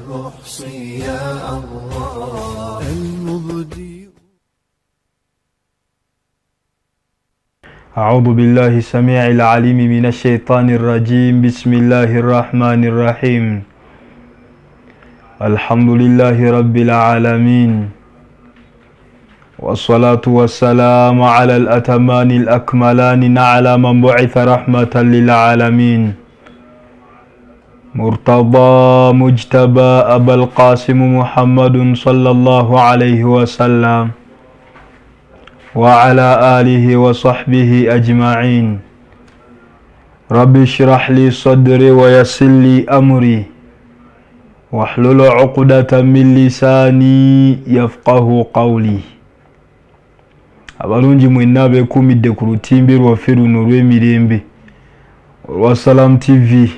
أحصي يا الله المبدي. أعوذ بالله السميع العليم من الشيطان الرجيم. بسم الله الرحمن الرحيم. الحمد لله رب العالمين، والصلاة والسلام على الأتمان الأكملان على من بعث رحمة للعالمين، مرتضى مجتبى أبا القاسم محمد صلى الله عليه وسلم وعلى آله وصحبه أجمعين. رب اشرح لي صدري ويسر لي أمري واحلل عقدة من لساني يفقه قولي. Abalungi mwenna bekumidde ku lutimbe lwaffe luno olw'emirembe olwa Salam TV.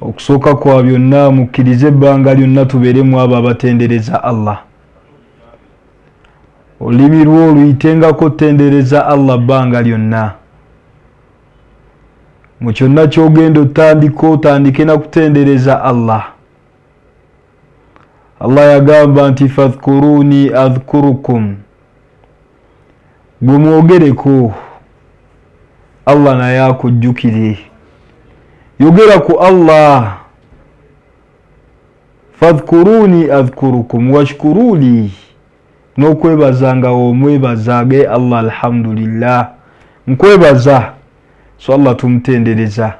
Okusooka kwa byonna mukkirize ebbanga lyonna tubeeremu abo abatendereza Allah. Olulimi lwo luyitengako tendereza Allah bbanga lyonna. Mu kyonna ky'ogenda otandike na kutendereza Allah. Allah yagamba nti fadhkuruni adhkurukum, gwe mwogereko Allah naye akujjukire. Yogera ku Allah. Fadhkuruni adhkurukum washkuruli, n'okwebazanga omwebazage Allah. Alhamdulillah, nkwebaza so Allah tumutendereza,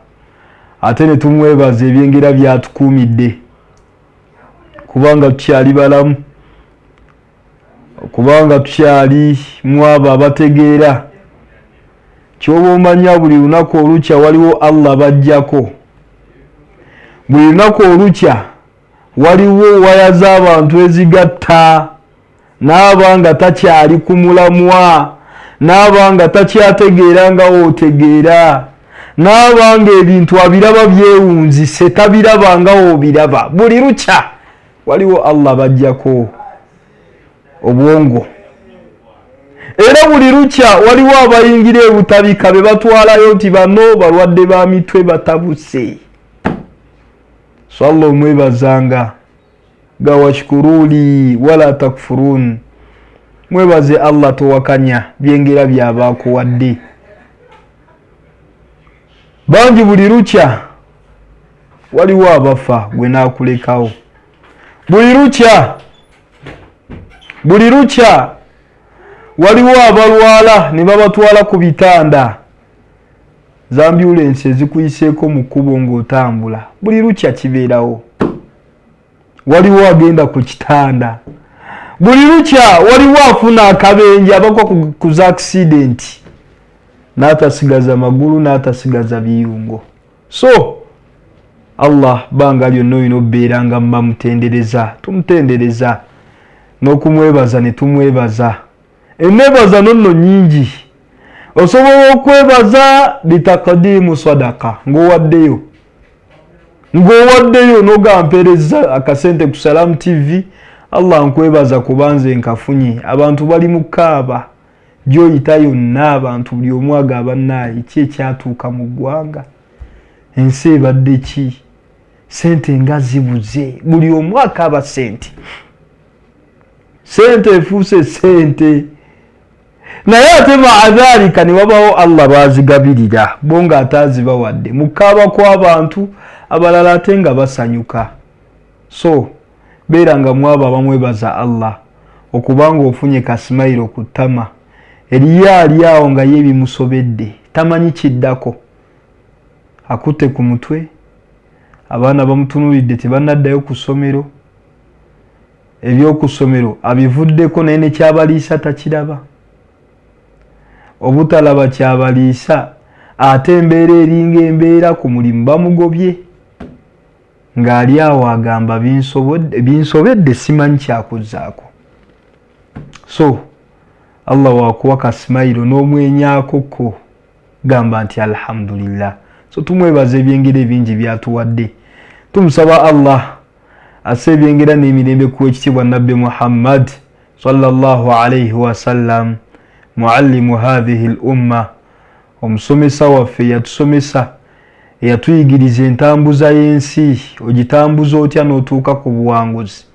ate ne tumwebaza ebyengera byatukuumidde, kubanga tukyali balamu, kubanga tukyali mu abo abategeera. Kyoba omanya buli lunaku olukya waliwo Allah bajjako. Buli lunaku olukya waliwo waya z'abantu ezigatta, n'aba nga takyali ku mulamwa, n'aba nga takyategeera nga wootegeera, n'aba nga ebintu abiraba byewunzise tabiraba nga woobiraba. Buli lukya waliwo Allah bajjako obwongo. Era buli lukya waliwo abayingira ebutabika be batwalayo nti bano balwadde ba mitwe batabuse. So Allah omwebazanga ga washkuruli wala takfurun. Mwebaze Allah towakanya byengera byabakuwadde. Bangi buli lukya waliwo abafa gwe naakulekawo. Buli lukya waliwo abalwala ne babatwala ku bitanda, za ambulance ezikuyiseeko mu kkubo ng'otambula. Buli lukya kibeerawo. Waliwo agenda ku kitanda. Buli lukya waliwo afuna akabenje abakwa ku za accident, n'atasigaza magulu n'atasigaza biyungo. So Allah banga lyonna olina obbeera nga mma mutendereza, tumutendereza, n'okumwebaza ne tumwebaza. Enneebaza nonno nyingi. Osobola okwebaza bitakadimu sadaka, ng'owaddeyo n'ogampereza akasente ku Salam TV. Allah nkwebaza kubanze nkafunye. Abantu bali mu kaaba gy'oyita yonna, abantu buli omu agamba naye ki ekyatuuka mu ggwanga, ensi ebadde ki, sente nga zibuze, buli omu akaaba sente. Sente efuuse sente. Naye ate maadhalika ne wabawo Allah bazigabirira bo nga atazibawadde, mukaaba kw'abantu abalala ate nga basanyuka. So beera nga mwabo abamwebaza Allah okubanga ofunye kasimayiro ku ttama. Eriyo ali awo nga ye bimusobedde, tamanyi kiddako, akutte ku mutwe, abaana bamutunuulidde tebannaddayo ku ssomero, ebyoku ssomero abivuddeko naye ne kyabaliisa takiraba. Obutalaba kyabaliisa ate embeera eringa embeera ku mulimu bamugobye, ng'ali awo agamba binsobedde simanyi kyakuzaako. So Allah wakuwa kasimayiro n'omwenyakoko gamba nti alhamdulillah. So tumwebaza ebyengera ebingi byatuwadde. Tumusaba Allah asse ebyengera n'emirembe ku ekitibwa Nabbi Muhammad sallallahu alayhi wa sallam, muallimu hadhihi al-umma, omusomesa waffe yatusomesa eyatuyigiriza entambuza y'ensi ogitambuza otya n'otuuka ku buwanguzi.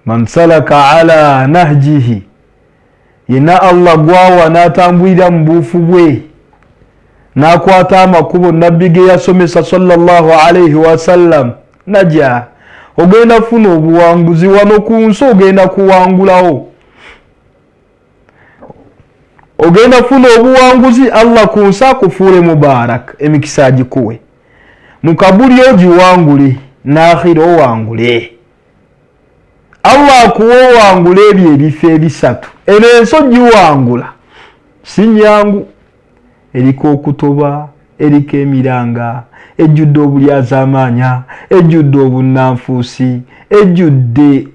Man salaka ala nahjihi, yenna Allah gwawa n'atambulira mu buufu bwe n'akwata amakubo nabbi ge yasomesa sallallahu alayhi wasallam, naja ogenda funa obuwanguzi wano ku nsi, ogenda kuwangulawo, ogenda funa obuwanguzi. Allah ku nsi akufuule mubarak, emikisa agikuwe. mu kabuli ogiwangule, n'akhira owangule. Allah akuwa owangula ebyo ebifo ebisatu. Eno ensi ogiwangula si nyangu, eriko okutoba, eriko emiranga, ejjudde obulyazaamaanya, ejjudde obunnanfuusi, ejjudde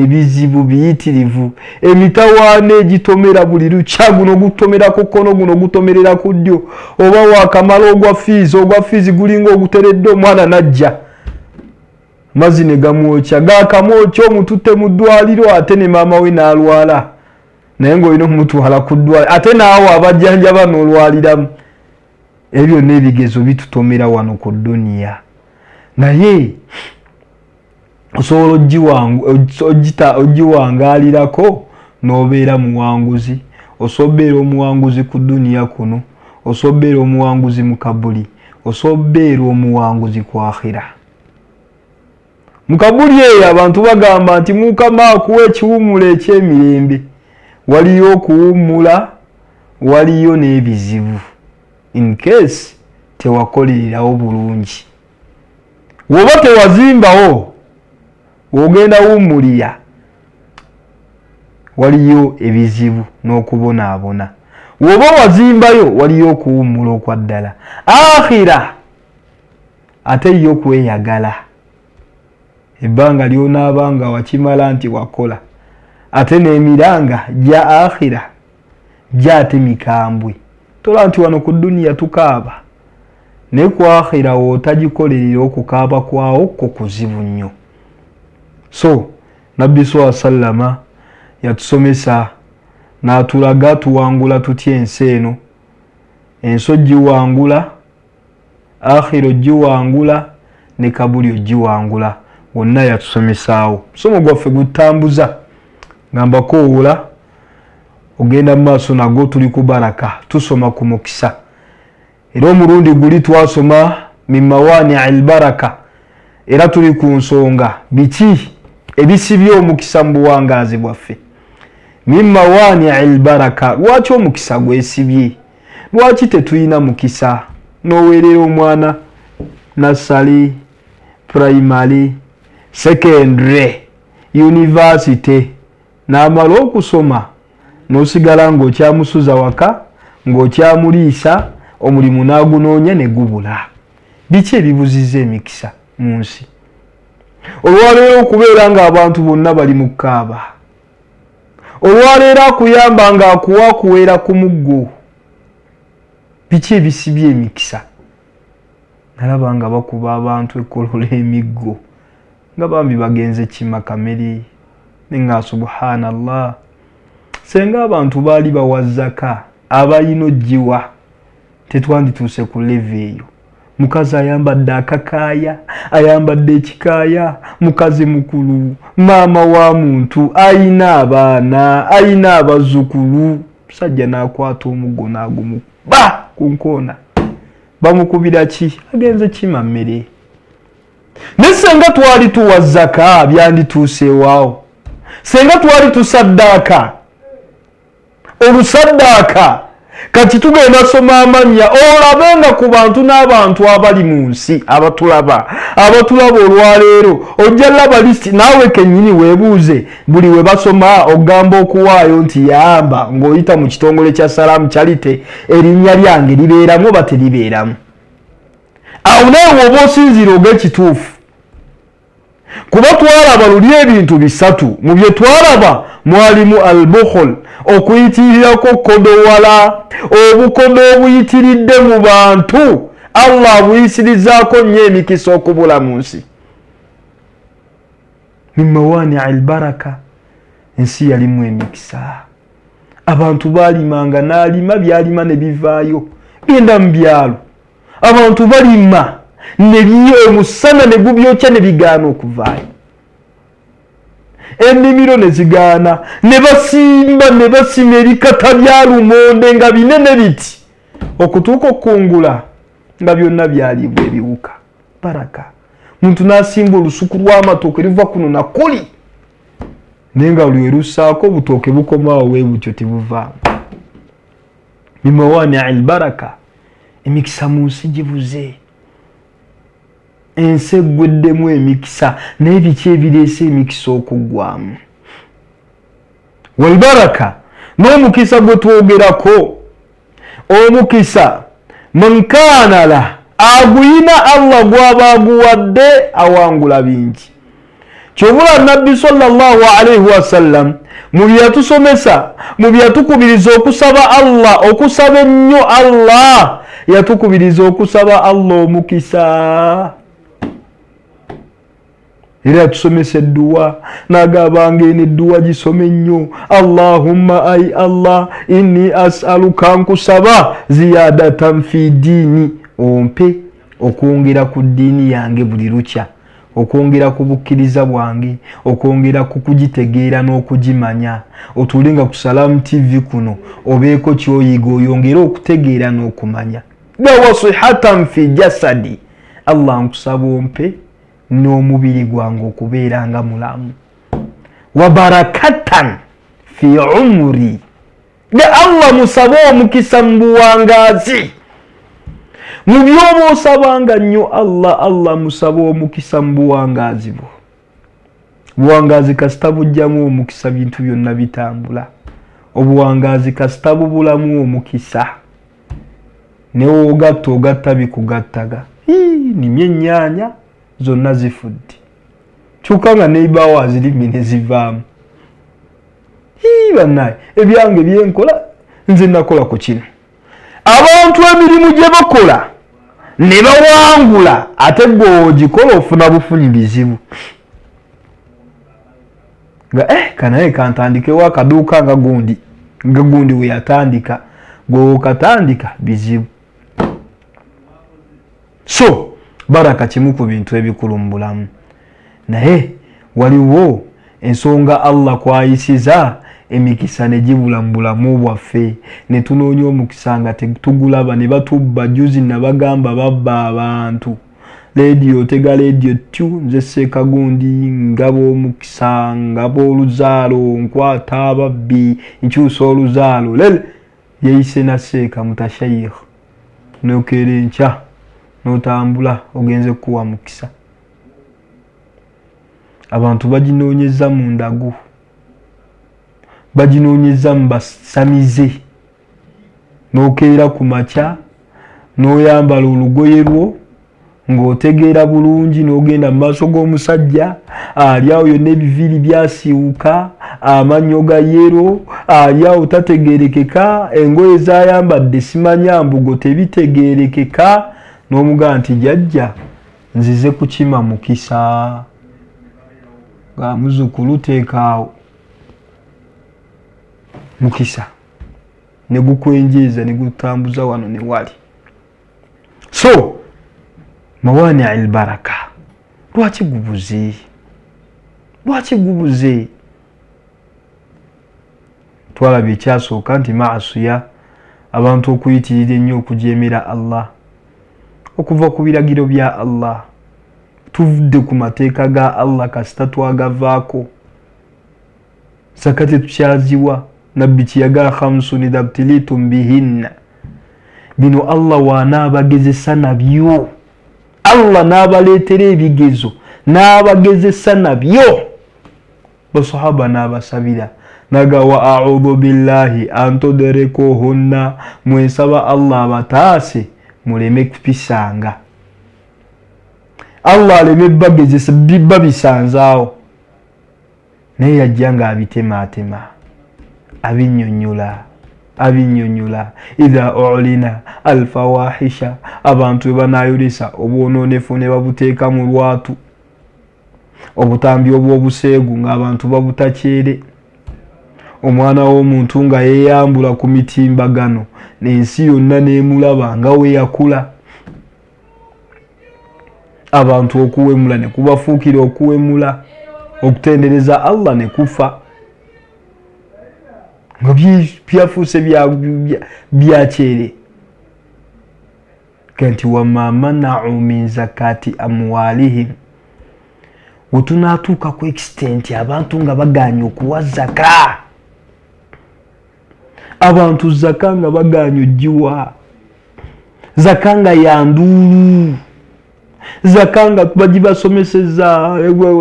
ebizibu biyitirivu, emitawaana egitomera buli lukya, guno gutomera ku kkono, guno gutomerera ku ddyo, oba waakamala ogwa fiizi gulinga oguteredde omwana najja mazzi ne gamwokya, gaakamwokya omututte mu ddwaliro, ate ne maama we n'alwala, naye ng'olina omutwala ku ddwaliro, ate naawe abajjanjaba n'olwaliramu. Ebyo n'ebigezo bitutomera wano ku dduniya, naye osobola ogiwangaalirako n'obeera muwanguzi. Osobeera omuwanguzi ku dduniya kuno, osobeera omuwanguzi mu kabuli, osobeera omuwanguzi ku akhira. Mu kabuli eyo abantu bagamba nti Mukama akuwa ekiwummulo eky'emirembe. Waliyo okuwummula, waliyo n'ebizibu in case tewakolererawo bulungi. Woba tewazimbawo, wogenda wummulira, waliyo ebizibu n'okubonaabona. Woba wazimbayo, waliyo okuwummula okwa ddala. Akhira ate yo kweyagala. Ebbanga lyonaabanga wakimala nti wakola, ate n'emiranga gya akhira gyate mikambwe. Tola nti wano ku dduniya tukaaba, naye ku akhira w'otagikolerera okukaaba kwawo ko kuzibu nnyo. So nabbi sallama yatusomesa n'atulaga tuwangula tutya ensi eno. Ensi ogiwangula, akhira ogiwangula, ne kabuli ogiwangula, wonna yatusomesaawo. Musomo gwaffe gutambuza ngamba koowola, ogenda mu maaso nagwo tuli ku baraka, tusoma ku mukisa. Era omulundi guli twasoma min mawaani albaraka, era tuli ku nsonga biki ebisibye omukisa mu buwangaazi bwaffe. Min mawaani albaraka, lwaki omukisa gwesibye? Lwaki tetulina mukisa? N'oweerera omwana nursery, primary, secondary, university, n'amala okusoma n'osigala ng'okyamusuza waka, ng'okyamuliisa, omulimu n'agunoonya ne gubula. Biki ebibuzizza emikisa mu nsi? Olwaleero okubeera ng'abantu bonna bali mu kkaaba, olwaleero akuyamba ng'akuwa akuweera ku muggo. Biki ebisibye emikisa? Nalaba nga bakuba abantu ekkolola emiggo, nga bambi bagenze kima kameri, nenga subhanallah. Senga abantu baali bawazzaka abalina oggiwa, tetwandituuse ku leve eyo. Mukazi ayambadde akakaaya, ayambadde ekikaaya, mukazi mukulu, maama wa muntu, ayina abaana, ayina abazzukulu. Musajja n'akwata omuggo n'agumuba ku nkoona. Bamukubira ki? Agenze kima mmere. Ne senga twali tuwazzaka byandituuseewaawo. Senga twali tusaddaaka, olusaddaaka kati tugenda soma amannya olabenga ku bantu n'abantu abali mu nsi abatulaba olwaleero. Ojja laba listi naawe kennyini weebuuze, buli we basoma ogamba okuwaayo nti yamba ng'oyita mu kitongole kya Salaamu Charity, erinnya lyange libeeramu oba teribeeramu? Awo nawe woba osinziira og'ekituufu. Kuba twalaba luli ebintu bisatu. Mu bye twalaba mwalimu al-bukhul, okuyitirirako kodowala, obukodo obuyitiridde mu bantu. Allah abuyisirizaako nnyo emikisa okubula mu nsi. Min mawaani albaraka, ensi yalimu emikisa. Abantu baalimanga, n'alima byalima ne bivaayo, genda mu byalo. abantu balima nebiyo omusana ne gubyokya ne bigaana okuvaayo, ennimiro ne zigaana, ne basimba ne basima ebikata bya lumonde nga binene biti okutuuka okukungula nga byonna byalibwa ebiwuka. Baraka muntu n'asimba olusuku lw'amatooke liva kuno na kuli naye nga lwe lussaako obutooke bukomaawo bwe butyo tebuvaamu. Mimawani albaraka, emikisa mu nsi gibuze, ensi eggweddemu emikisa, naye biki ebireese emikisa okuggwamu? Walbaraka, n'omukisa gwe twogerako, omukisa man kaana la, aguyina Allah gw'aba aguwadde awangula bingi. Kyobula Nabbi sallallahu alaihi wasallam mu byatusomesa, mu byatukubiriza okusaba Allah, okusaba ennyo Allah, yatukubiriza okusaba Allah omukisa. Era tusomesa edduwa n'agabanga eno edduwa gisome nnyo. Allahumma ay Allah inni as'aluka, nkusaba ziyadatan fi diini, ompe okwongera ku ddiini yange buli lukya, okwongera ku bukkiriza bwange, okwongera ku kugitegeera n'okugimanya. Otuulenga ku Salaam TV kuno obeeko kyoyiga oyongere okutegeera n'okumanya. Wa sihatan fi jasadi, Allah nkusaba ompe n'omubiri gwange okubeera nga mulamu. Wa barakatan fi umri, ne Allah musaba omukisa mu buwangaazi. Mu byoba osabanga nnyo Allah musaba omukisa mu buwangaazi bwo. Buwangaazi kasita bujjamu omukisa bintu byonna bitambula. Obuwangaazi kasita bubulamu omukisa ne ogatta bikugattaga. Nimye ennyaanya zonna zifudde, kyokka nga neighbor azirimi ne zivaamu. Bannaye ebyange byenkola nze nakola ku kino. Abantu emirimu gye bakola ne bawangula, ate gwe ogikola ofuna bufuni bizibu. Nga kanaye kantandikewo akaduuka nga gundi we yatandika, gwe okatandika bizibu. So baraka kimu ku bintu ebikulu mu bulamu, naye waliwo ensonga Allah kwayisiza emikisa ne gibula mu bulamu bwaffe, ne tunoonya omukisa nga tetugulaba, ne batubba. Juzi nabagamba babba abantu. Radio tega radio tyu, nze Seeka Gundi, ngaba omukisa, ngaba oluzaalo, nkwata ababbi, nkyusa oluzaalo. Lele yeyise na Seeka mutashayikh, nokeera enkya n'otambula ogenze kuwa mukisa. Abantu baginoonyeza mu ndagu, baginoonyeza mu basamize, n'okeera ku makya n'oyambala olugoye lwo ng'otegeera bulungi, n'ogenda mu maaso g'omusajja ali awo yonna ebiviiri byasiiwuka, amannyo ga yero, ali awo tategeerekeka, engoye z'ayambadde simanya mbugo tebitegeerekeka, n'omugaa nti jjajja nzize kukima mukisa. Nga muzzukulu teekaawo mukisa ne gukwenjeeza ne gutambuza wano ne wali. So mawani albaraka, lwaki gubuze? Lwaki gubuze? Twalabye ekyasooka nti maasiya, abantu okuyitirira ennyo okujeemera Allah, okuva ku biragiro bya Allah, tuvudde ku mateeka ga Allah kasita twagavaako. Zakati tukyaziwa, nabbi kiyagala khamsuni dabtilitum bihinna, bino Allah wanaabagezesa nabyo. Allah n'abaleetera ebigezo n'abagezesa nabyo. Basahaba n'abasabira naga wa a'udhu billahi antudrikuhunna, mwesaba Allah abataase muleme kupisanga. Allah aleme bagezesa babisanzaawo, naye yajja nga abitemaatema, abinnyonnyola. Idha ulina alfawahisha, abantu banayolesa obwononefu ne babuteeka mu lwatu, obutambi obw'obuseegu ng'abantu babutakyere, omwana w'omuntu nga yeeyambula ku mitimbagano, n'ensi yonna n'emulaba nga we yakula. abantu okuwemula ne kubafuukira okuwemula, okutendereza Allah ne kufa nga byafuuse byakyere. Kanti wama mana'u min zakati amwalihim, wetunaatuuka ku extent abantu nga baganya okuwa zaka, abantu zaka nga baganya ogiwa, zaka nga yanduulu, zaka nga bagibasomeseza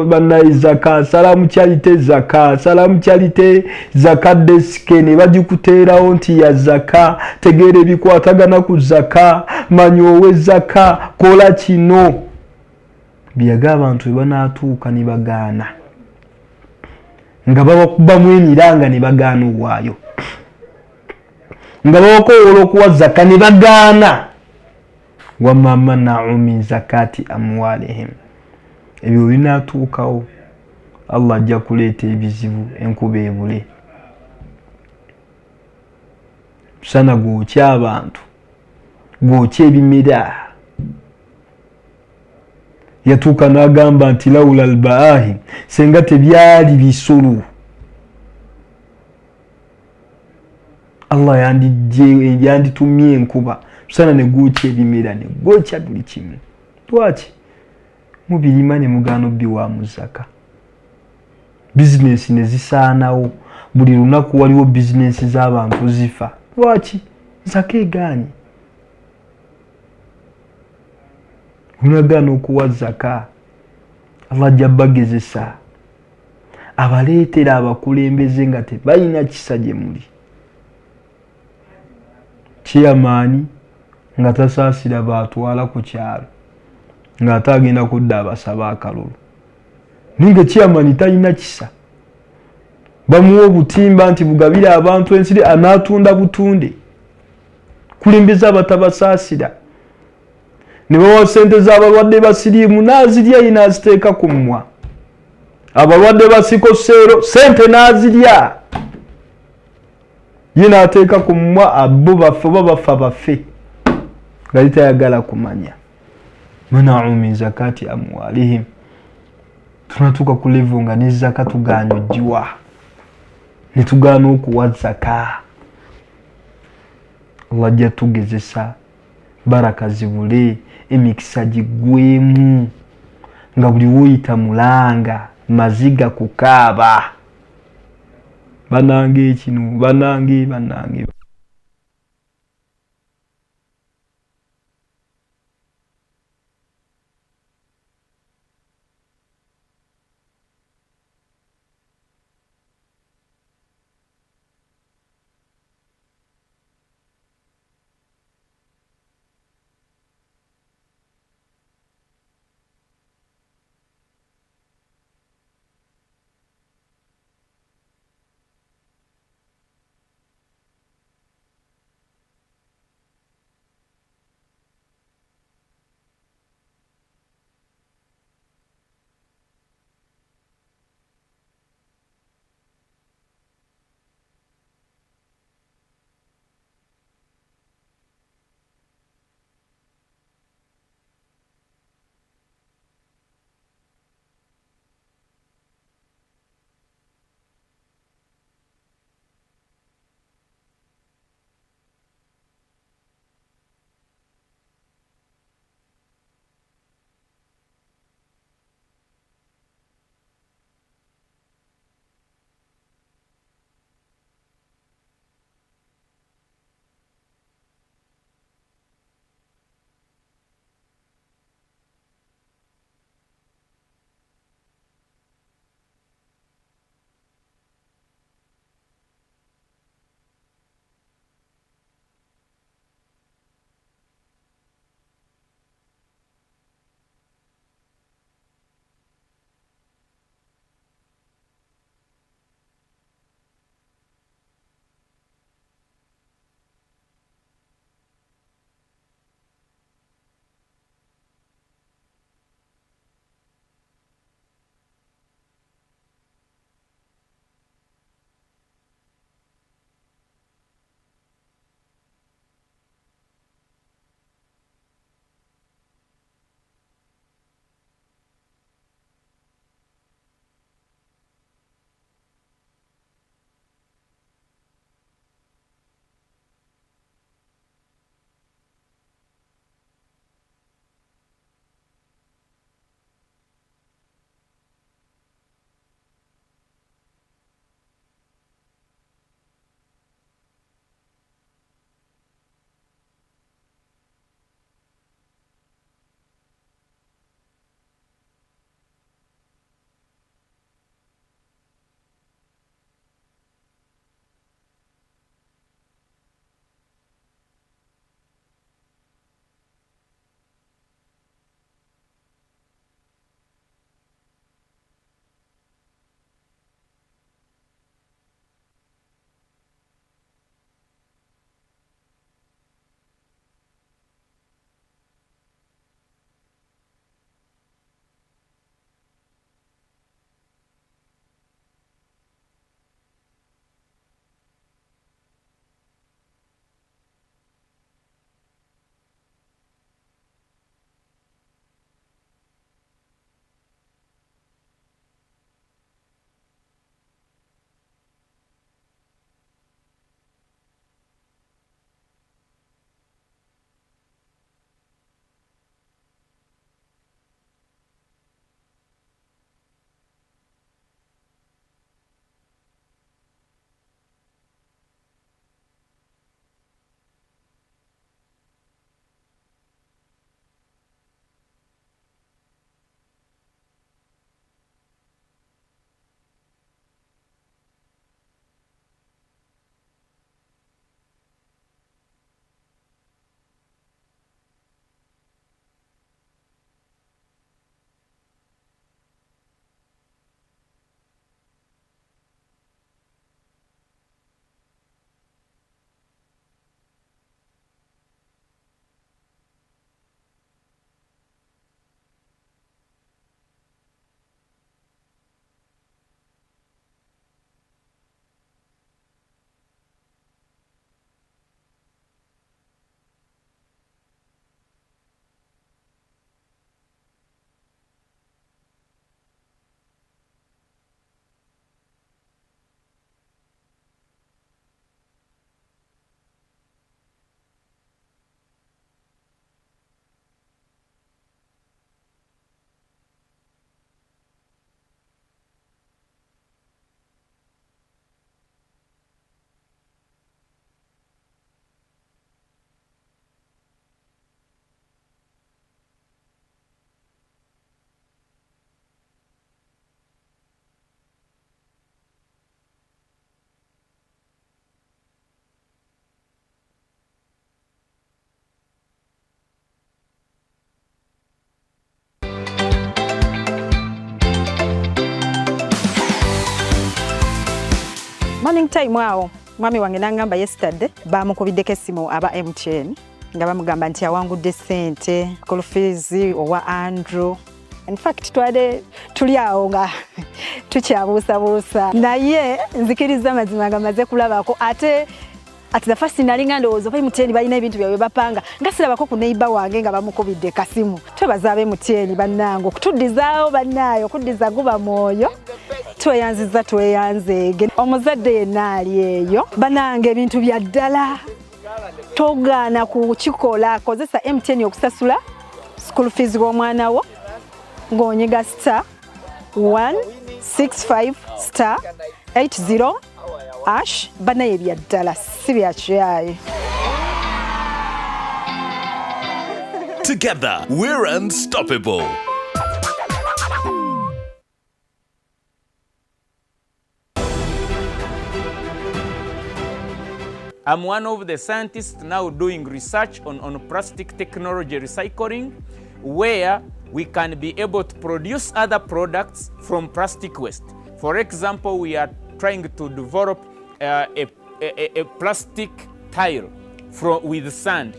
bannaye zaka, salamu kyalite zaka, salamu kyalite zaka desike ne bagikuteerawo nti ya zaka, tegeera ebikwatagana ku zaka, manya owe zaka, kola kino. Byaga abantu banaatuuka ne bagaana, nga babakubamu emiranga ne bagaana owaayo, nga babakoowola okuwa zaka ne bagaana. Wama mana'u min zakati amwalihim, ebyo binaatuukawo Allah ajja kuleeta ebizibu, enkuba ebule. Musana gwokya abantu, gwokya ebimera. Yatuuka n'agamba nti lawula albaahi, senga tebyali bisolo Allah yanditumye enkuba, musana ne gwokya ebimera, ne gwokya buli kimu. Lwaki? Mubirima ne mugaana obbiwa mu zaka. Bizinesi ne zisaanawo, buli lunaku waliwo bizinesi z'abantu zifa. Lwaki? Zaka egaanye. Unagaana okuwa zaka, Allah ajja bagezesa, abaleetera abakulembeze nga tebalina kisa gye muli. Chairman nga tasaasira baatwala ku kyalo, ng'ate agenda kudda abasaba akalulu. Ninga chairman talina kisa, bamuwa obutimba nti bugabire abantu ensiri, anaatunda butunde. Kulembeza abatabasaasira, ne bawa ssente z'abalwadde basiriimu n'azirya ye n'aziteeka ku mmwa. Abalwadde basikoseero ssente n'azirya ye n'ateeka ku mmwa, abo baffe oba bafa baffe, nga tayagala kumanya. Mana'u min zakati amwalihim. Tunatuuka ku level nga ne zaka tugaana ogiwa, ne tugaana okuwa zaka. Allah ajja tugezesa, baraka zibule, emikisa giggwemu, nga buli woyita mulanga, maziga kukaaba. Banange kino, banange. morning time awo mwami wange nangamba yesterday bamukubiddeko essimu aba MTN nga bamugamba nti awangudde ssente school fees owa Andrew. In fact tuli awo nga tukyabuusabuusa naye nzikiriza mazima nga maze kulabako ate at the first nalinga ndowooza MTN balina ebintu byabwe bapanga nga sirabako ku neighbor wange nga bamukubidde kasimu. Twebaza MTN bannange okutudizaawo bannaayo okuddiza guba mwoyo tweyanziza tweyanzeege omuzadde yenna ali eyo bannange ebintu bya ddala togaana kukikola kozesa MTN okusasula school fees w'omwana wo ng'onyiga *165*80# banaye bya ddala si bya kyayi. Together we're unstoppable. I'm one of the scientists now doing research on plastic technology recycling, where we can be able to produce other products from plastic waste. For example, we are trying to develop a plastic tile with sand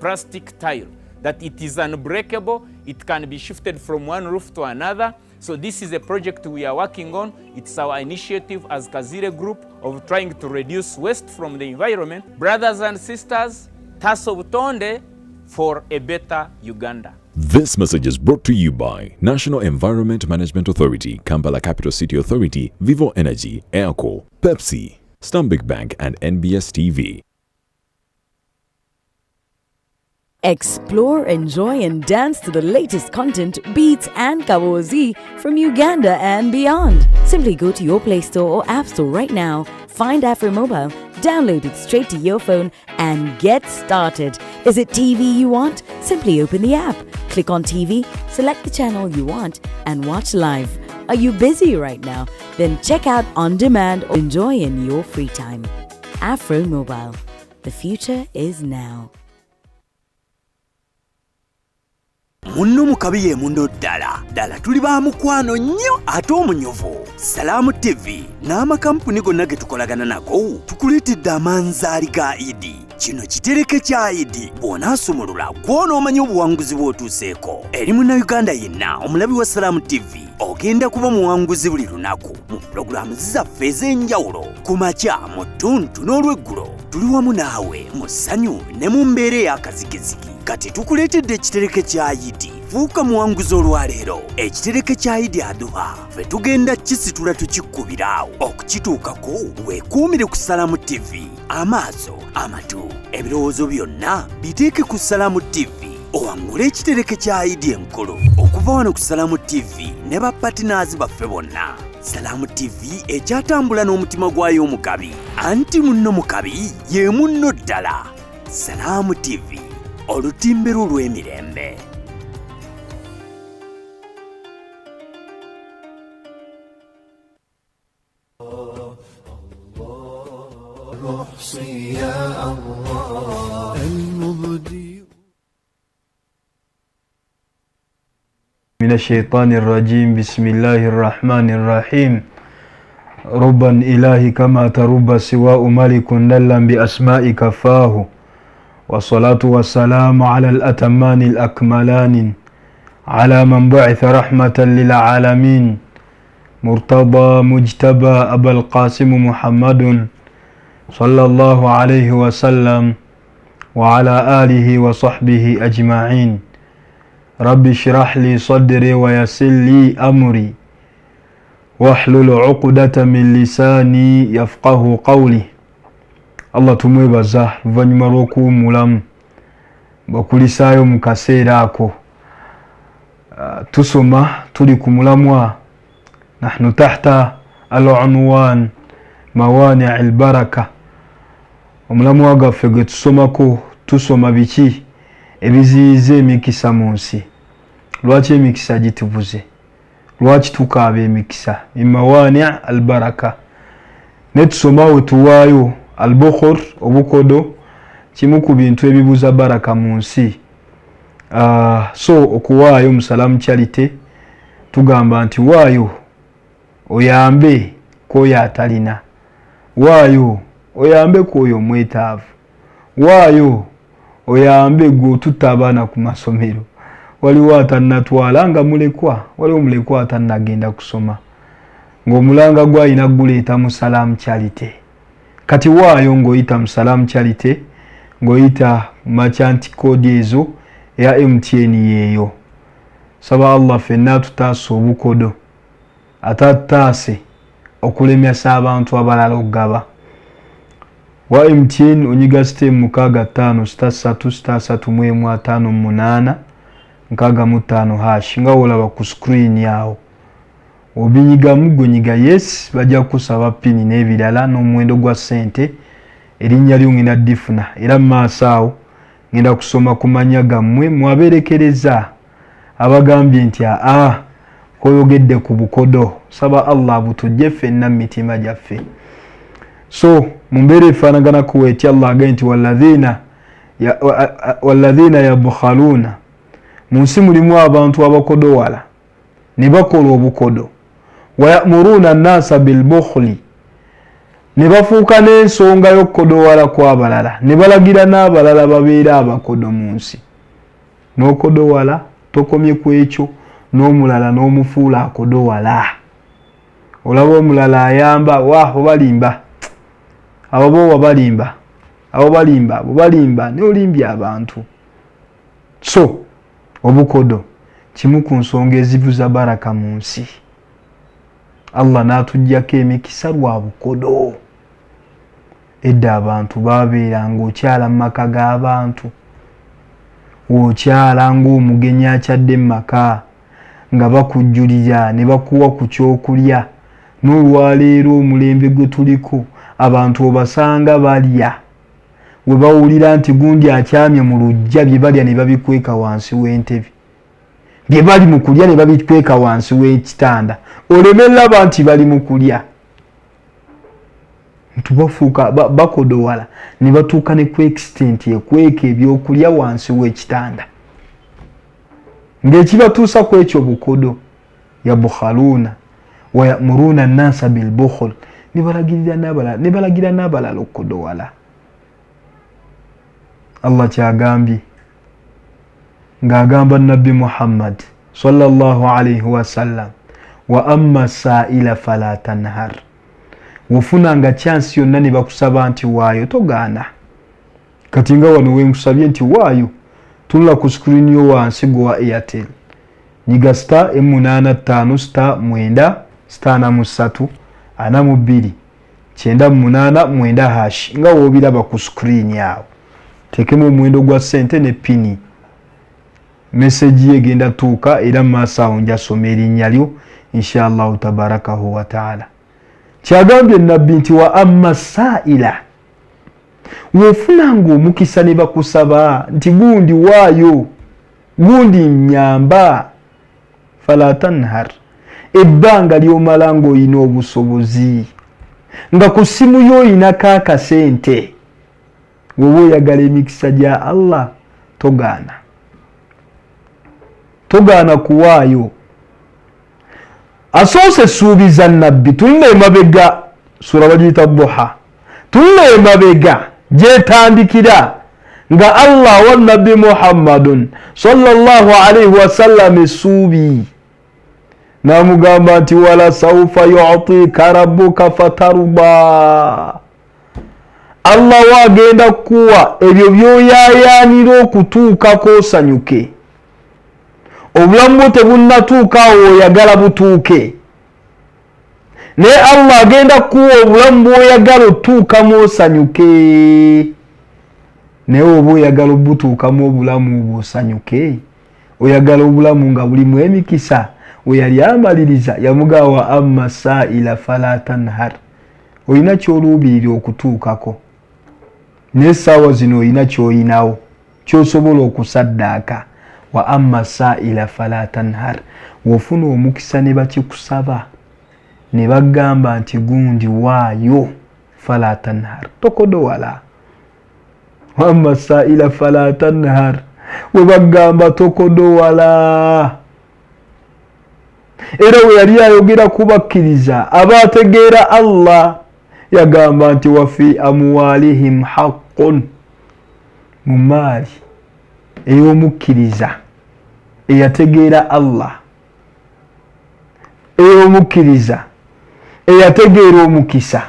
plastic tile, that it is unbreakable, it can be shifted from one roof to another. So this is a project we are working on. It's our initiative as Kazire Group of trying to reduce waste from the environment. Brothers and sisters, Taso Butonde for a better Uganda. This message is brought to you by National Environment Management Authority, Kampala Capital City Authority, Vivo Energy, Airco, Pepsi, Stanbic Bank and NBS TV. Explore, enjoy and dance to the latest content, beats and kawozi from Uganda and beyond. Simply go to your Play Store or App Store right now, find Afro Mobile, download it straight to your phone and get started. Is it TV you want? Simply open the app, click on TV, select the channel you want and watch live. Are you busy right now? Then check out On Demand or enjoy in your free time. Afro Mobile. The future is now. Munno mukabiye mundo ddala tuli ba mukwano nnyo ate omunyovu. Salamu TV n'amakampuni gonna ge tukolagana nago tukuleetedde amanzaali ga Idi. Kino kitereke kya Idi bw'onaasumulula gw'onoomanyi obuwanguzi bw'otuuseeko. Eri munnayuganda yenna omulabi wa Salamu TV ogenda kuba muwanguzi buli lunaku mu pulogulaamu zaffe ez'enjawulo. Ku makya, mu ttuntu n'olweggulo tuli wamu naawe mu ssanyu ne mu mbeera ey'akazigizigi. Kati tukuleetedde ekitereke kya Idi. Fuuka muwanguzi olwaleero. Ekitereke kya Idi Aduha ffe tugenda kisitula tukikkubiraawo. Okukituukako weekuumire ku Salamu TV. Amaaso, amatu, ebirowoozo byonna biteeke ku Salamu TV. Owangule ekitereke kya Idi enkulu okuva wano ku Salamu TV ne bapatinazi baffe bonna. Salamu TV ekyatambula n'omutima gwayo omukabi. Anti munno mukabi ye munno ddala. Salamu TV. Olutimbe lw'emirembe. من الشيطان الرجيم بسم الله الرحمن الرحيم ربا إلهي كما ترب سواء ملك دلا بأسماء كفاه والصلاة والسلام على الأتمان الأكملان على من بعث رحمة للعالمين مرتضى مجتبى أبا القاسم محمد صلى الله عليه وسلم وعلى آله وصحبه أجمعين رب اشرح لي صدري ويسر لي أمري واحلل عقدة من لساني يفقه قولي. Allah tumwebaza luvannyuma lw'okuwummulamu bakulisaayo mu kaseera ako. Tusoma tuli ku mulamwa nahnu tahta al-unwan mawani' al-baraka. Omulamwa gaffe gwe tusomako tusoma biki ebiziyiza emikisa mu nsi. Lwaki emikisa gitubuze? Lwaki tukaaba emikisa? Mawani' al-baraka. Ne tusoma wetuwaayo al-bukhur obukodo kimu ku bintu ebibuza baraka mu nsi. So okuwaayo musalamu charity tugamba nti waayo oyambe koyo atalina waayo oyambe ku oyo mwetaavu, waayo oyambe gwe otutta abaana ku masomero, waliwo atannatwala nga mulekwa, waliwo mulekwa atannagenda kusoma ng'omulanga gw'alina guleeta mu Salaam Charity. Kati waayo ng'oyita mu Salaam Charity, ng'oyita merchant code ezo ya MTN yeeyo. Saba Allah ffenna tutaase obukodo atataase okulemyasa abantu abalala okugaba. Wa MTN onyiga stem 65 63358 hash nga olaba ku screen yawo. Obinyiga mugonyiga yes bajja kusaba pini n'ebirala n'omuwendo gwa sente erinnya lyo ngenda difuna era maasawo ngenda kusoma kumanya gammwe mwaberekereza abagambye nti koyogedde ku bukodo. Saba Allah butujje ffenna mitima gyaffe. So mumbere efaanagana kuweeti Allah agambye nti walladhina yabkhaluna, mu nsi mulimu abantu abakodowala ne bakola obukodo. Wayamuruna nnasa bilbukhli, ne bafuuka n'ensonga y'okukodowala kw'abalala, ne balagira n'abalala babeera abakodo mu nsi. N'okodowala tokomye ku ekyo, n'omulala n'omufuula akodowala. Olaba omulala ayamba obalimba abo bo balimba ne olimbya abantu. So obukodo kimu ku nsonga ezivuza baraka mu nsi. Allah n'atuggyako emikisa lwa bukodo. Edda abantu babeeranga okyala mu maka g'abantu, okyala ng'omugenyi akyadde mu maka nga bakujjulira ne bakuwa ku kyokulya. N'olwaleero omulembe gwe tuliko abantu obasanga balya, we bawulira nti gundi akyamye mu luggya bye balya ne babikweka wansi w'entebe, bye bali mu kulya ne babikweka wansi w'ekitanda, olemerera nti bali mu kulya. Tubafuuka bakodowala ne batuuka ne ku extent ekweka ebyokulya wansi w'ekitanda, ng'ekibatuusa ku ekyo bukodo. Yabkhaluna wayamuruna nnasa bilbukhul, ne balagira n'abalala okukodowala. Allah kyagambye ng'agamba Nabbi Muhammad sallallahu alayhi wasallam, wa amma sa'ila fala tanhar, wofunanga chance yonna ne bakusaba nti waayo togaana. Kati nga wano we nkusabye nti waayo, tunula ku screen yo wansi gwa Airtel, nyiga star M85 star 9 star 43 42 98 hash nga wobiraba ku screen yawo. Tekemu omuwendo gwa sente ne pini. Message egenda tuuka era maasawo njasoma erinnya lyo inshallah tabarakahu wa ta'ala. Kyagambye Nabbi nti wa amma sa'ila, wofunanga omukisa ne bakusaba nti gundi waayo, gundi nyamba, fala tanhar, ebbanga ly'omala ng'olina obusobozi nga ku ssimu yo oyinako akasente, woba oyagala emikisa gya Allah togaana kuwaayo. Asoose suubiza Nabbi, tulina emabega sura bagiyita Duha, tulina emabega gyetandikira nga Allah wa Nabbi Muhammadun sallallahu alayhi wasallam essuubi n'amugamba nti wala sawfa yu'tika rabbuka fatarba, Allah wagenda kuwa ebyo byoyaayaanira okutuukako osanyuke. Obulamu tebunnatuukaawo oyagala butuuke, naye Allah agenda kuwa obulamu bw'oyagala otuukamu osanyuke. Naye oba oyagala obutuukamu obulamu obwo osanyuke, oyagala obulamu nga bulimu emikisa, we yali amaliriza yamugawa amma sa'ila fala tanhar, olina ky'oluubirira okutuukako, n'essaawa zino olina ky'oyinawo ky'osobola okusaddaaka. Wa amma sa'ila fala tanhar, wofuna omukisa ne bakikusaba ne bagamba nti gundi waayo, fala tanhar, tokodowala. Wa amma sa'ila fala tanhar, we bagamba tokodowala. Era we yali ayogera kubakkiriza abategeera Allah yagamba nti wa fi amwalihim haqqun mu maali ey'omukkiriza eyategeera Allah ey'omukkiriza eyategeera omukisa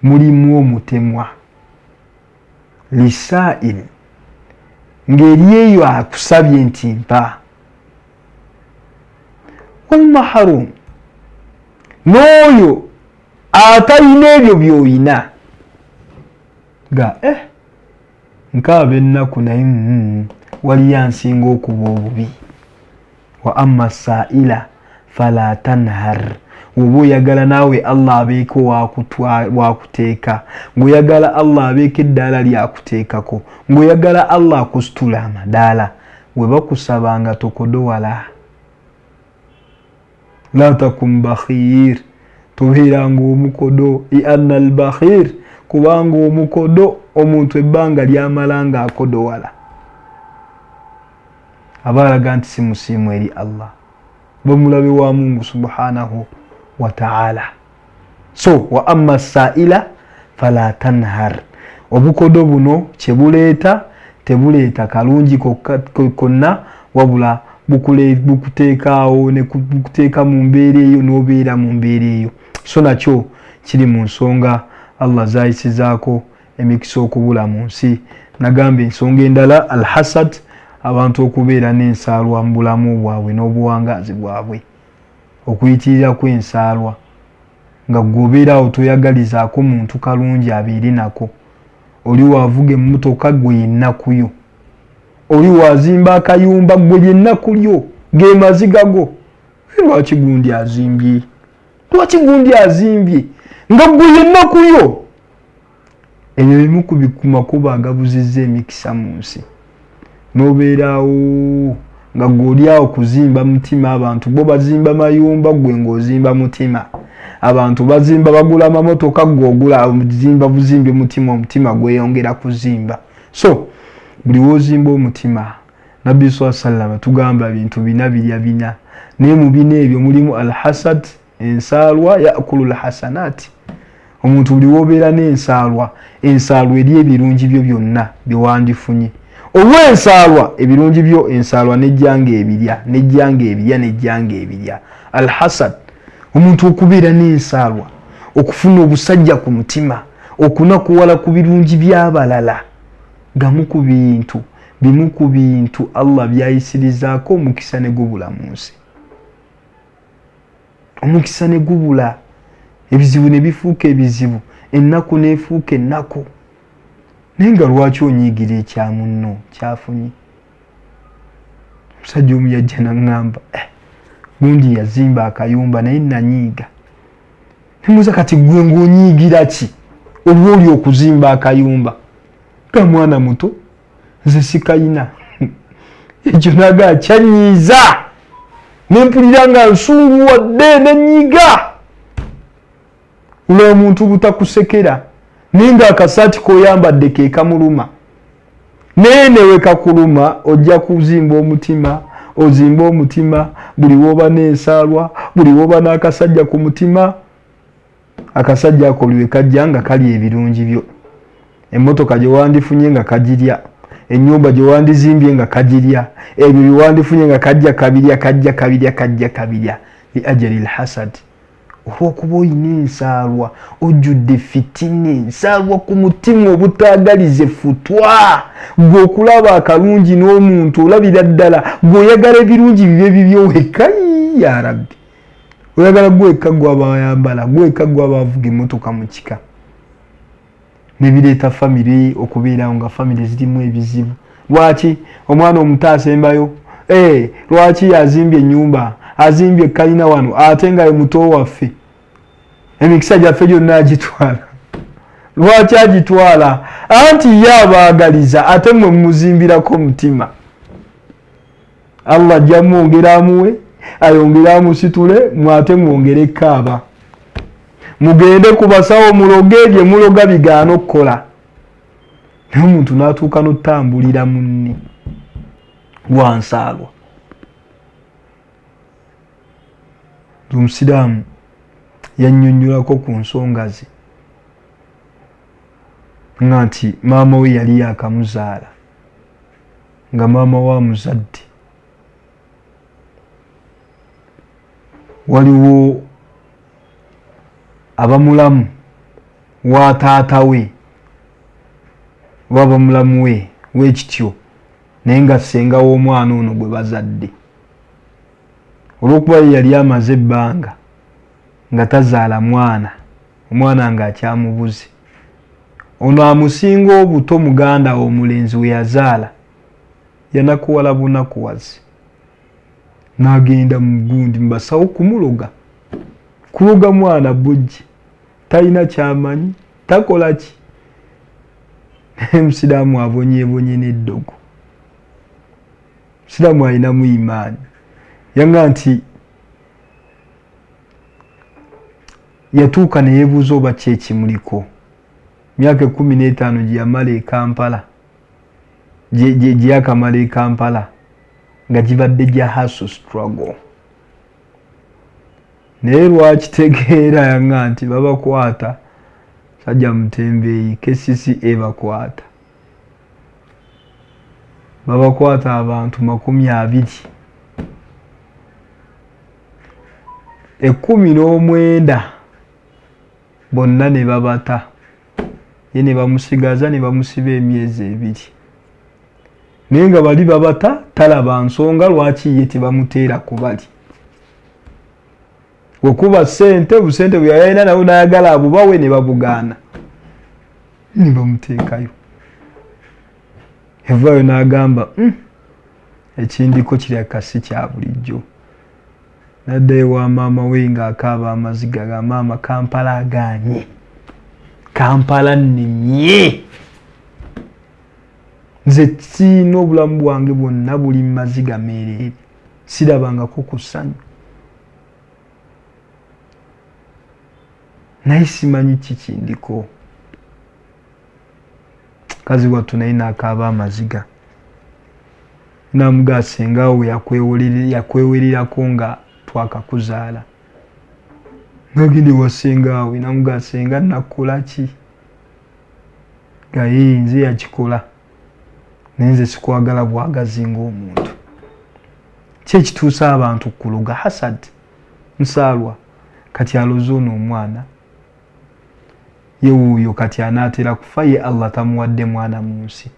mulimu omutemwa lisaa'il ng'eri eyo akusabye nti mpa walmaharum n'oyo atalina ebyo by'oyina ga nkaaba ennaku naye waliyo ansinga okuba obubi wa amma saa'ila fala tanhar oba oyagala naawe Allah abeeko wakuteeka ng'oyagala Allah abeeko eddaala lyakuteekako ng'oyagala Allah akusitula amadaala we bakusabanga tokodowala la takum bakhir tobeeranga omukodo lianna albakhir kubanga omukodo omuntu ebbanga lyamala nga akodowala aba alaga nti si musiimu eri Allah bamulabe wa Mungu subhanahu wa ta'ala. So wa amma saa'ila fala tanhar obukodo buno kyebuleeta tebuleeta kalungi konna wabula bukuteekaawo ne bukuteeka mu mbeera eyo n'obeera mu mbeera eyo so nakyo kiri mu nsonga Allah zayisizaako emikisa okubula mu nsi. Nagamba ensonga endala alhasad abantu okubeera n'ensaalwa mu bulamu bwabwe n'obuwangaazi bwabwe okuyitirira kw'ensaalwa nga gwobeerawo toyagalizaako muntu kalungi abeere nako oli waavuga emmotoka gwe yennakuyo oli wazimba akayumba gwe yennakulyo ge maziga go lwaki gundi azimbye nga gwe yennakuyo ebyo bimu ku makubo agabuzizza emikisa mu nsi n'obeerawo nga gw'oliawo kuzimba mutima abantu bo bazimba mayumba gwe ng'ozimba mutima abantu bazimba bagula amamotoka gw'ogula zimba buzimbi omutima gweyongera kuzimba so buli wozimba omutima Nabbi sallallahu tugamba bintu bina naye mu bina ebyo mulimu alhasad ensaalwa yakulu alhasanati omuntu buli wobeera n'ensaalwa eri ebirungi byo byonna byewandifunye olw'ensaalwa ebirungi byo ensaalwa nejjanga ebirya alhasad omuntu okubeera n'ensaalwa okufuna obusajja ku mutima okunakuwala ku birungi by'abalala bimu ku bintu Allah byayisirizaako omukisa ne gubula mu nsi omukisa ne gubula ebizibu ne bifuuka ebizibu ennaku neefuuka ennaku naye nga lwaki onyiigira ekya munno kyafunye omusajja omu yajja naŋŋamba gundi yazimba akayumba naye nanyiiga nemuuza kati gwe ng'onyiigira ki olw'oli okuzimba akayumba ga mwana muto nze sikayina ekyo naga kyanyiiza nempulira nga nsunguwadde nenyiga olw'omuntu butakusekera naye nga akasaati k'oyambadde ke kamuluma naye newe kakuluma ojja kuzimba omutima ozimba omutima buli woba n'ensaalwa buli woba n'akasajja ku mutima akasajja ako liwe kajja nga kali ebirungi byo emmotoka gye wandifunye nga kagirya ennyumba gye wandizimbye nga kagirya ebyo bye wandifunye nga kajja kabirya li ajali alhasad olw'okuba oyina ensaalwa ojjudde fitini ensaalwa ku mutima obutaagalize futwa gwe okulaba akalungi n'omuntu olabira ddala gweoyagala ebirungi bibe bibyo wekka ya rabbi oyagala gwekka gwabayambala gwekka gwabavuga emmotoka mu kika nebireeta famire okubeerawo nga famire zirimu ebizibu lwaki omwana omuto asembayo lwaki yazimbye ennyumba azimbye kalina wano ate nga muto waffe emikisa gyaffe gyonna agitwala lwaki agitwala anti ye abaagaliza ate mwe muzimbirako mutima Allah ajja mwongera amuwe ayongere amusitule mwate mwongere kaaba mugende ku basawo muloge bye muloga bigaana okukola naye omuntu n'atuuka n'otambulira munne wansaalwa omusiraamu yannyonnyolako ku nsonga ze nga nti maama we yali yakamuzaala nga maama wa muzadde waliwo abamulamu wa taata we waba mulamu we wekityo naye nga ssenga w'omwana ono gwe bazadde olw'okuba yali amaze ebbanga nga tazaala omwana ng'akyamubuze ono amusinga obuto muganda omulenzi we yazaala yanakuwala bunakuwazi n'agenda mu gundi mubasawo kumuloga kuloga mwana bujji talina kyamanyi takola ki naye musiraamu abonyeebonye n'eddogo musiraamu alinamu imaani yanga nti yatuuka ne yeebuuza oba ki ekimuliko myaka 15 gye yamala e Kampala gye yakamala e Kampala nga gibadde gya hustle struggle naye lwakitegeera yanga nti babakwata sajja mutembeeyi KCCA babakwata abantu 20 19 bonna ne babata ye ne bamusigaza ne bamusiba emyezi 2 naye nga bali babata talaba nsonga lwaki ye tebamuteera ku bali wekuba ssente busente bwe yalina nawe n'ayagala abo bawe ne babugaana ne bamuteekayo evaayo n'agamba ekindiko kiraka si kya bulijjo naddayo wa maama we ng'akaaba amaziga ga maama Kampala agaanye Kampala nnimye nze siina obulamu bwange bwonna buli maziga meereere sirabangako ku ssanyu naye simanyi kikindiko kazi wattu naye n'akaaba amaziga namugaa sengawo yakwewererako nga twakakuzaala nagende wasengaawe namugaa senga nakukola ki gaye nze yakikola naye nze sikwagala bwagazi ng'omuntu kyekituusa abantu kuluga hasad nsaalwa kati aloze ono omwana ye wuuyo kati anaatera kufa ye Allah tamuwadde mwana mu nsi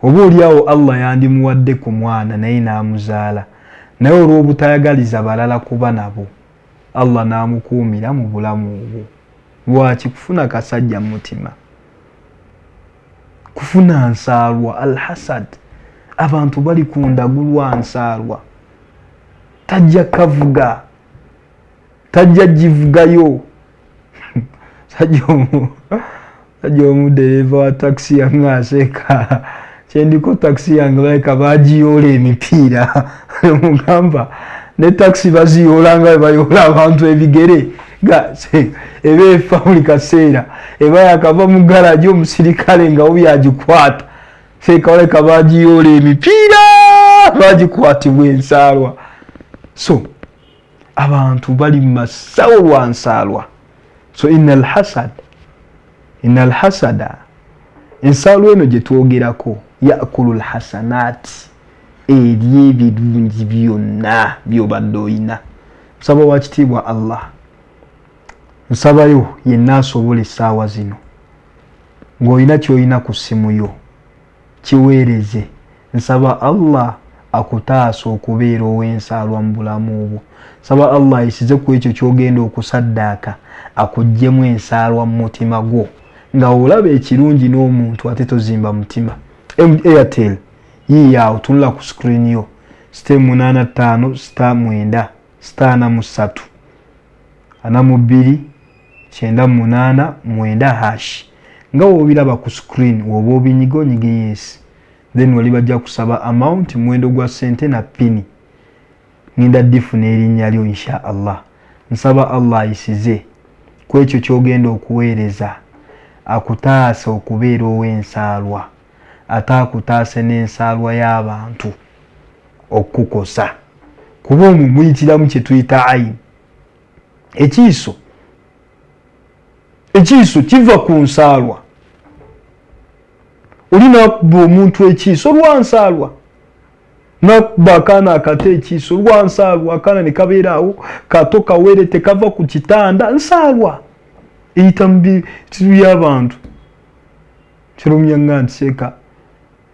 oba oliawo Allah yandimuwadde ku mwana naye n'amuzaala naye olw'obutayagaliza balala kuba nabo Allah n'amukuumira mu bulamu obwo lwaki kufuna kasajja mutima kufuna nsaalwa al-hasad abantu bali ku ndagulwa nsaalwa tajja kavuga tajja jivugayo sajja omudereva wa taxi yange aseeka kyendiko taxi yange baleka bagiyoola emipiira mugamba ne taxi baziyoola nga bayoola abantu ebigere eba efa buli kaseera eba yakava mu garaji omusirikale nga obi agikwata seeka baleka bagiyoola emipiira bagikwatibwa ensaalwa so abantu bali mu masawo lwa nsaalwa so innal hasada ensaalwa eno gye twogerako yakulu lhasanat erya ebirungi byonna byobadde oyina nsaba wakitiibwa Allah nsabayo yenna asobola essaawa zino ng'olina ky'olina ku ssimu yo kiweereze nsaba Allah akutaasa okubeera ow'ensaalwa mu bulamu obwo nsaba Allah ayisize ku ekyo ky'ogenda okusaddaaka akuggyemu ensaalwa mu mutima gwo nga olaba ekirungi n'omuntu ate tozimba mutima. Airtel yiiyawo tunula ku screen yo *85 *9 *43 42 98 9# nga wobiraba ku screen woba obinyigonyiga yes then wali bajja kusaba amount mwendo gwa sente na pini ninda difuna erinnya lyo insha Allah. Nsaba Allah ayisize ku ekyo ky'ogenda okuweereza akutaasa okubeera ow'ensaalwa ate akutaase n'ensaalwa y'abantu okukosa kuba omwo muyitiramu kye tuyita ayini. Ekiiso ekiiso kiva ku nsaalwa. Olina okuba omuntu ekiiso lwa nsaalwa. Nakuba akaana akato ekiiso lwa nsaalwa. Akaana ne kabeeraawo kato kawere tekava ku kitanda nsaalwa. Eyita mu bizibu by'abantu. Kirumya nga ntiseka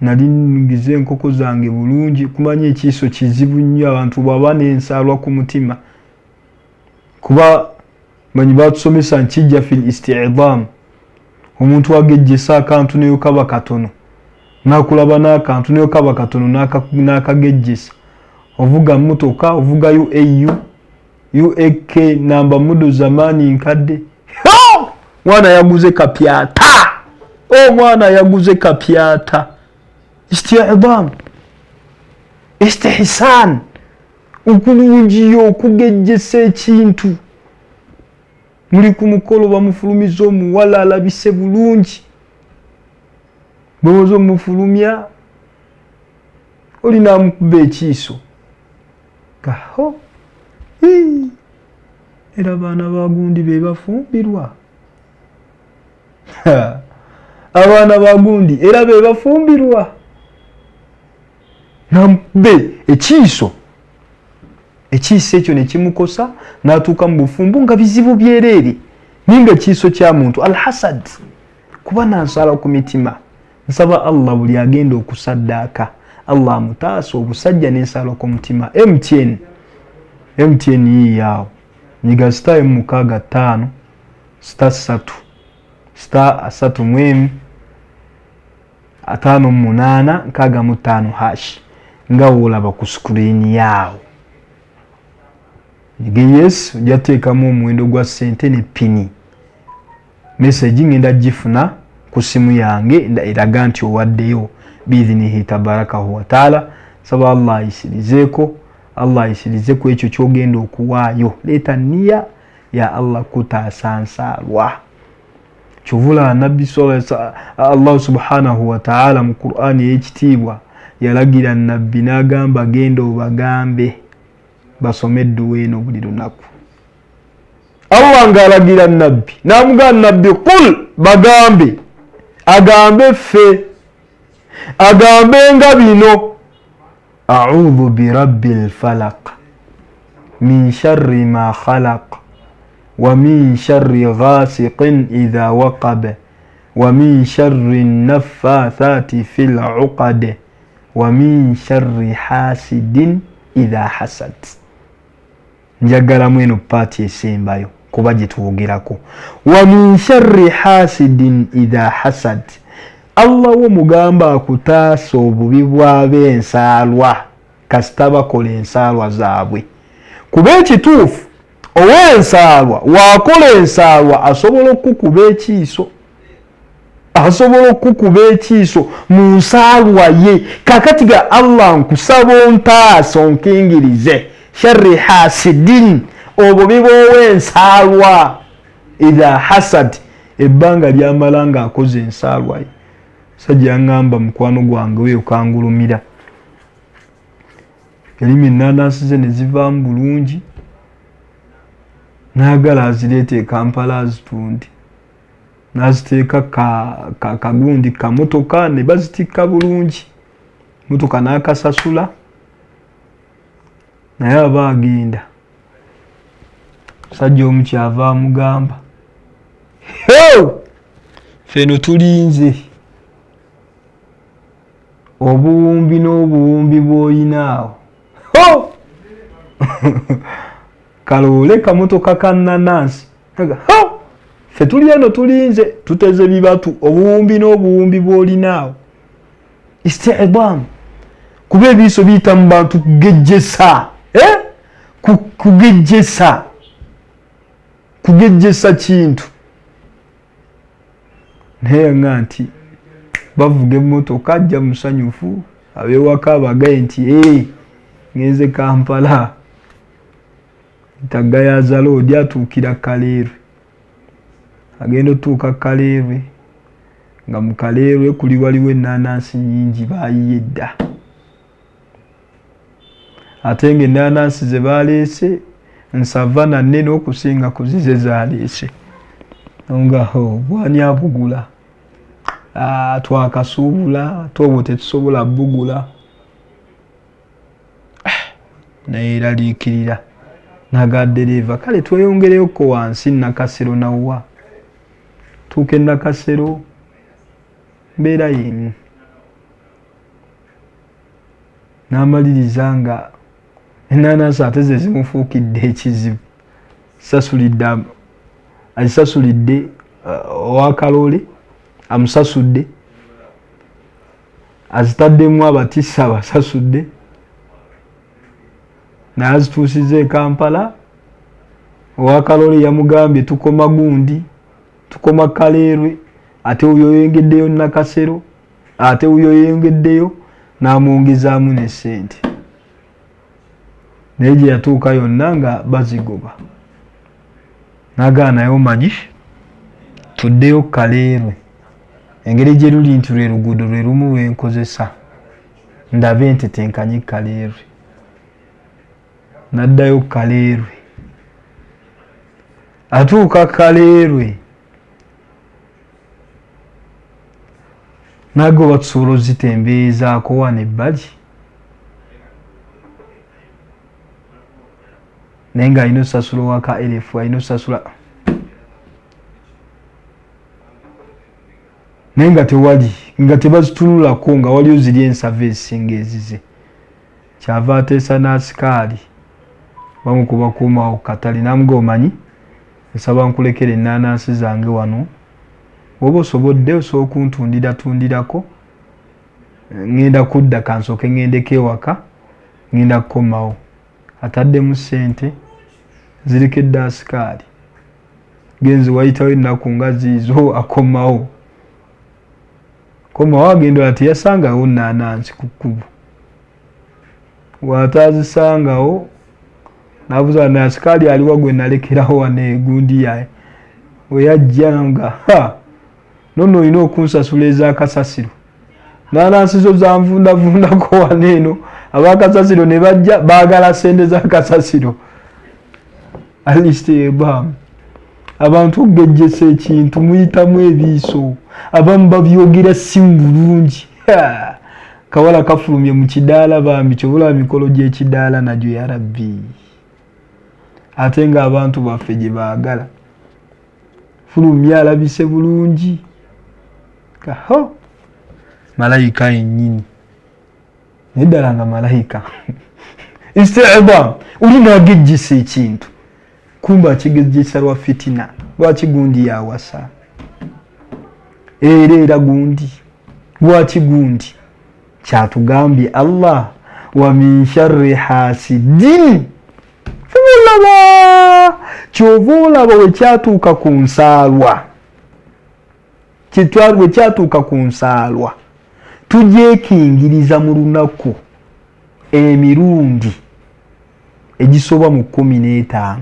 nali ngize enkoko zange bulungi kumanya ekiiso kizibu nnyo abantu bwaba n'ensaalwa ku mutima. Kuba manyi batusomesa nkijja fil isti'idham. Omuntu agejjesa akantu neyo kaba katono. Nakulaba n'akantu neyo kaba katono n'akagejjesa. Ovuga mmotoka, ovuga UAK namba mudo zamani nkadde. Mwana yaguze kapyata. Mwana yaguze kapyata. Isti'idham. Istihsan. Okulungiyo okugejjesa ekintu. Muli ku mukolo bamufulumiza omuwala alabise bulungi. Bwoza omufulumya olina amukuba ekiiso. Gaho. Era abaana bagundi be bafumbirwa. Abaana bagundi era be bafumbirwa. Nambe ekiiso. Ekiiso ekyo ne kimukosa n'atuuka mu bufumbo nga bizibu byereere. Ninga ekiiso kya muntu alhasad. Kuba nansala ku mitima. Nsaba Allah buli agenda okusaddaaka. Allah amutaasa obusajja n'ensala ku mutima. MTN yiyaawo. Nyiga star mukaaga 5 star 3 star 3 5 8 nkaaga mu 5 hash. Nga wolaba ku screen yaawo. Yes, jateekamu omuwendo gwa sente ne pini. Message ngenda gifuna ku simu yange eraga nti owaddeyo biidhinihi tabarakahu wa taala. Saba Allah ayisirizeeko. Allah ayisirize ku ekyo kyogenda okuwaayo. Leeta nniya ya Allah kutaasa nsaalwa. Kyovula nabbi Allah subhanahu wa taala mu Qur'ani ey'ekitiibwa yalagira nabbi n'agamba genda obagambe basomeddu eno buli lunaku. Allah ng'alagira nabbi n'amugamba nabbi qul bagambe agambe ffe agambe nga bino a'udhu birabbil falaq min sharri ma khalaq wa min sharri ghasiqin idha waqab wa min sharri naffathati fil 'uqad wa min sharri hasidin idha hasad. Njagala mweno paati esembayo kuba gye tuwogerako. Wa min sharri hasidin idha hasad. Allah wo mugamba akutaasa obubi bw'ab'ensaalwa kasita bakola ensaalwa zaabwe. Kuba ekituufu ow'ensaalwa waakola ensaalwa asobola okukuba ekiiso. Asobola okukuba ekiiso mu nsaalwa ye. Kakati ga Allah nkusaba ontaasa onkingirize sharri hasidin obubi bw'ow'ensaalwa idha hasad ebbanga lyamala nga akoze ensaalwa ye. Sajja yaŋŋamba mukwano gwange weyo kangulumira. Erimi ennaanansi ze ne zivaamu bulungi n'agala azireete e Kampala azitunde. N'aziteeka kagundi kamotoka ne bazitikka bulungi. Motoka n'akasasula naye aba agenda. Sajja omu kyava amugamba, feno tulinze obuwumbi n'obuwumbi bw'oyinaawo. Kaloole kamotoka ka nnanansi. Ffe tuli eno tulinze tuteze bibatu obuwumbi n'obuwumbi bw'olinaawo. Isti'idham. Kuba ebiiso biyita mu bantu kugejjesa. Kugejjesa kintu. Naye nga nti bavuga emmotoka ajja musanyufu ab'ewaka abagaye nti ngenze Kampala. Tagayaza loodi atuukira Kaleerwe. Agenda otuuka Kaleerwe nga mu Kaleerwe kuli waliwo ennaanansi nnyingi baayiye dda. Ate ng'ennaanansi ze baaleese nsava na nnene okusinga ku zize zaaleese. ngaho bwani abugula twakasuubula tobo tetusobola bugula naye eraliikirira nagaddereva kale tweyongereyoko wansi Nakasero nawwa tuuke Nakasero mbeera yemu n'amaliriza nga ennaanansi ate ze zimufuukidde ekizibu azisasulidde owakalole amusasudde azitaddemu abatissa abasasudde naye azituusiza e Kampala owakalole yamugambye tukoma gundi tukoma Kaleerwe ate oyo yengeddeyo Nakasero ate oyo yengeddeyo n'amwongezaamu ne ssente naye gye yatuuka yonna nga bazigoba n'agaana naye omanyi tuddeyo Kaleerwe engeri gye luli nti lwe luguudo lwe lumu lwenkozesa ndabe nti tenkanyi Kaleerwe n'addayo Kaleerwe atuuka Kaleerwe n'agoba tusobola ozitembeezaako wano ebbali naye ng'alina osasula waka elefu alina osasula naye nga tewali nga tebazitunulako nga waliyo ziri ensava ezisinga ezize kyava ateesa n'asikaali bamukubakuumawo katale namuga omanyi nsaba nkulekera ennaanansi zange wano woba osobodde osobola okuntundirako ngenda kudda kansooke ngendeko ewaka ngenda kukomawo ataddemu ssente zirekedde asikaali genzi wayitawo ennaku nga ziizo akomawo agenda ati yasangawo nnaanansi ku kkubo watazisangawo nabuuza na asikaali aliwa gwe nalekerawo wano egundi yaye weyajja nga nono olina okunsasula ez'akasasiro nnaanansi zo zanvundavundako wano eno ab'akasasiro ne bajja baagala sente z'akasasiro alist ebamu abantu okugejjesa ekintu muyitamu ebiiso abamu babyogera simu bulungi kawala kafulumye mu kidaala bambi kyobula mikolo gy'ekidaala nagyo ya rabbi ate nga abantu baffe gye baagala fulumye alabise bulungi kaho malayika yennyini neddala nga malayika istibam olina agejjesa ekintu kumba akigejjesa lwa fitina lwaki gundi yawasa era gundi lwaki gundi kyatugambye Allah wa min sharri hasidin fulaba kyova olaba wekyatuuka ku nsaalwa kitwalwe kyatuuka ku nsaalwa tugyekingiriza mu lunaku emirundi egisoba mu 15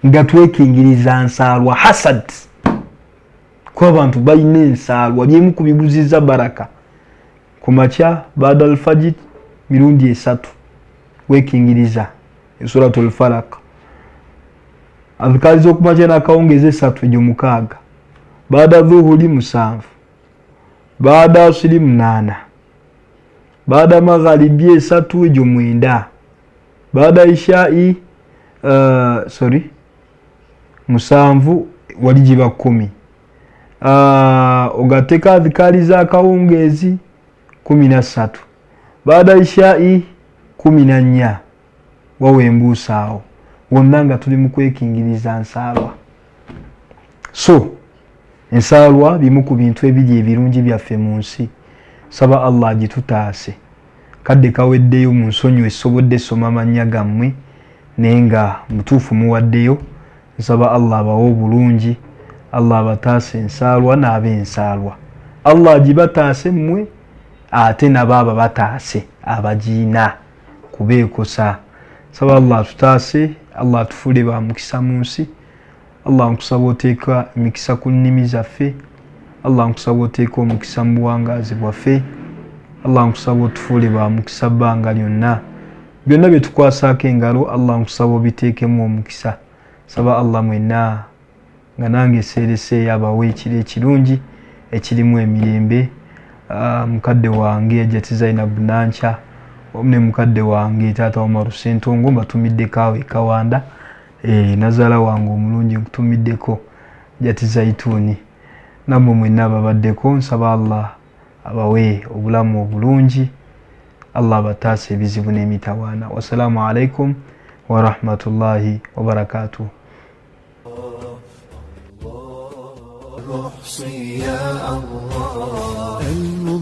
nga twekingiriza nsaalwa hasad kuba abantu balina ensaalwa byemu kubibuziza baraka ku makya baada alfajiri mirundi 3 wekingiriza suratul falaq adhkari z'okumakya n'akawungezi 3 egyo 6 baada dhuhuri 7 baada asiri 8 baada magharibi 3 egyo 9 baada ishai 7 wali giba 10 ogateka adhikari z'akawungezi 13 baada ishai 14 wawembuusaawo wonna nga tuli mu kwekingiriza nsaalwa so ensaalwa bimu ku bintu ebiri ebirungi byaffe mu nsi saba Allah agitutaase kadde kaweddeyo mu nsonyi esobodde soma amannya gammwe naye nga mutuufu muwaddeyo nsaba Allah abawe obulungi Allah abataase ensaalwa n'ab'ensaalwa Allah agibataase mmwe ate nabaaba bataase abagiina kubeekosa saba Allah atutaase Allah atufuule ba mukisa mu nsi Allah nkusaba oteeka emikisa ku nnimi zaffe Allah nkusaba oteeka omukisa mu buwangaazi bwaffe Allah nkusaba otufuule ba mukisa bbanga lyonna byonna bye tukwasaako engalo Allah nkusaba obiteekemu omukisa. Saba Allah mwenna nga nange seereseeyo abawe ekiro ekirungi ekirimu emirembe. Mukadde wange Ajati Zainab Nancha ne mukadde wange taata Omar Sentongo mbatumiddeko awo Kawanda. Nazaala wange omulungi nkutumiddeko Ajati Zaituni. Nammwe mwenna ababaddeko nsaba Allah abawe obulamu obulungi. Allah abataase ebizibu n'emitawaana. Wassalamu alaikum wa rahmatullahi wa barakatuh. يا الله